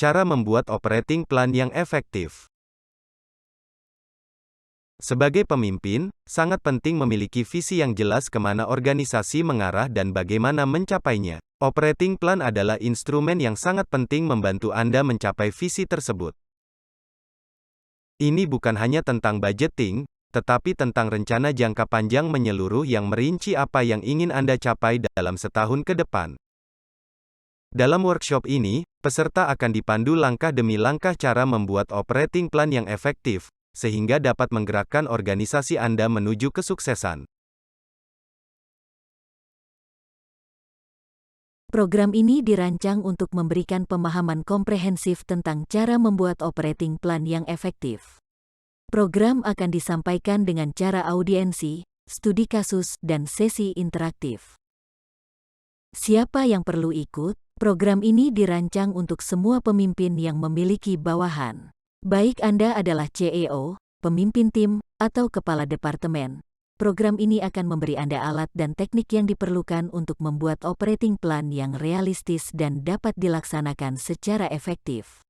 Cara membuat operating plan yang efektif. Sebagai pemimpin, sangat penting memiliki visi yang jelas kemana organisasi mengarah dan bagaimana mencapainya. Operating plan adalah instrumen yang sangat penting membantu Anda mencapai visi tersebut. Ini bukan hanya tentang budgeting, tetapi tentang rencana jangka panjang menyeluruh yang merinci apa yang ingin Anda capai dalam setahun ke depan. Dalam workshop ini, peserta akan dipandu langkah demi langkah cara membuat operating plan yang efektif, sehingga dapat menggerakkan organisasi Anda menuju kesuksesan. Program ini dirancang untuk memberikan pemahaman komprehensif tentang cara membuat operating plan yang efektif. Program akan disampaikan dengan cara audiensi, studi kasus, dan sesi interaktif. Siapa yang perlu ikut? Program ini dirancang untuk semua pemimpin yang memiliki bawahan. Baik Anda adalah CEO, pemimpin tim, atau kepala departemen. Program ini akan memberi Anda alat dan teknik yang diperlukan untuk membuat operating plan yang realistis dan dapat dilaksanakan secara efektif.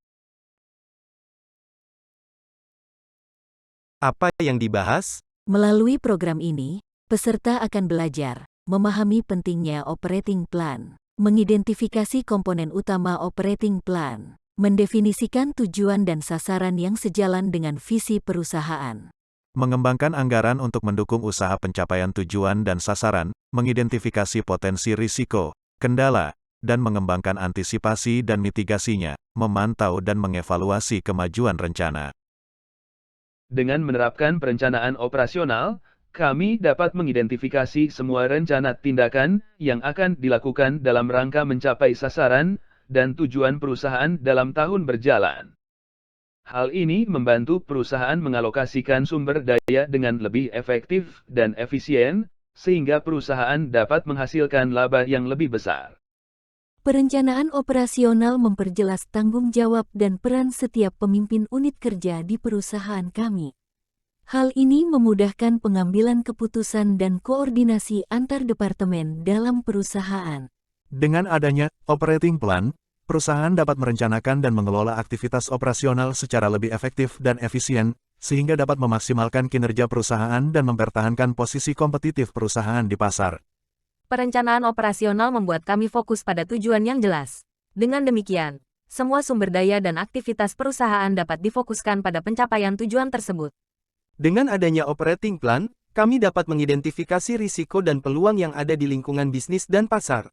Apa yang dibahas? Melalui program ini, peserta akan belajar memahami pentingnya operating plan, mengidentifikasi komponen utama operating plan, mendefinisikan tujuan dan sasaran yang sejalan dengan visi perusahaan, mengembangkan anggaran untuk mendukung usaha pencapaian tujuan dan sasaran, mengidentifikasi potensi risiko, kendala, dan mengembangkan antisipasi dan mitigasinya, memantau dan mengevaluasi kemajuan rencana. Dengan menerapkan perencanaan operasional, kami dapat mengidentifikasi semua rencana tindakan yang akan dilakukan dalam rangka mencapai sasaran dan tujuan perusahaan dalam tahun berjalan. Hal ini membantu perusahaan mengalokasikan sumber daya dengan lebih efektif dan efisien, sehingga perusahaan dapat menghasilkan laba yang lebih besar. Perencanaan operasional memperjelas tanggung jawab dan peran setiap pemimpin unit kerja di perusahaan kami. Hal ini memudahkan pengambilan keputusan dan koordinasi antar departemen dalam perusahaan. Dengan adanya operating plan, perusahaan dapat merencanakan dan mengelola aktivitas operasional secara lebih efektif dan efisien, sehingga dapat memaksimalkan kinerja perusahaan dan mempertahankan posisi kompetitif perusahaan di pasar. Perencanaan operasional membuat kami fokus pada tujuan yang jelas. Dengan demikian, semua sumber daya dan aktivitas perusahaan dapat difokuskan pada pencapaian tujuan tersebut. Dengan adanya operating plan, kami dapat mengidentifikasi risiko dan peluang yang ada di lingkungan bisnis dan pasar.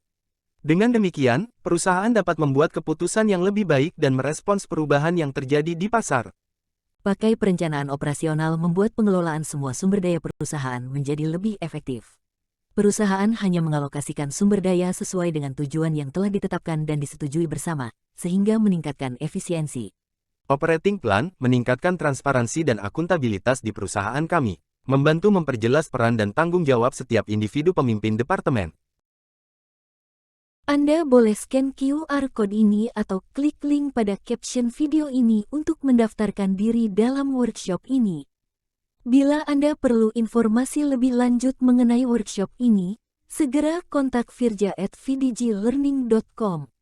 Dengan demikian, perusahaan dapat membuat keputusan yang lebih baik dan merespons perubahan yang terjadi di pasar. Pakai perencanaan operasional membuat pengelolaan semua sumber daya perusahaan menjadi lebih efektif. Perusahaan hanya mengalokasikan sumber daya sesuai dengan tujuan yang telah ditetapkan dan disetujui bersama, sehingga meningkatkan efisiensi. Operating plan meningkatkan transparansi dan akuntabilitas di perusahaan kami, membantu memperjelas peran dan tanggung jawab setiap individu pemimpin departemen. Anda boleh scan QR Code ini atau klik link pada caption video ini untuk mendaftarkan diri dalam workshop ini. Bila Anda perlu informasi lebih lanjut mengenai workshop ini, segera kontak Virja@vdglearning.com.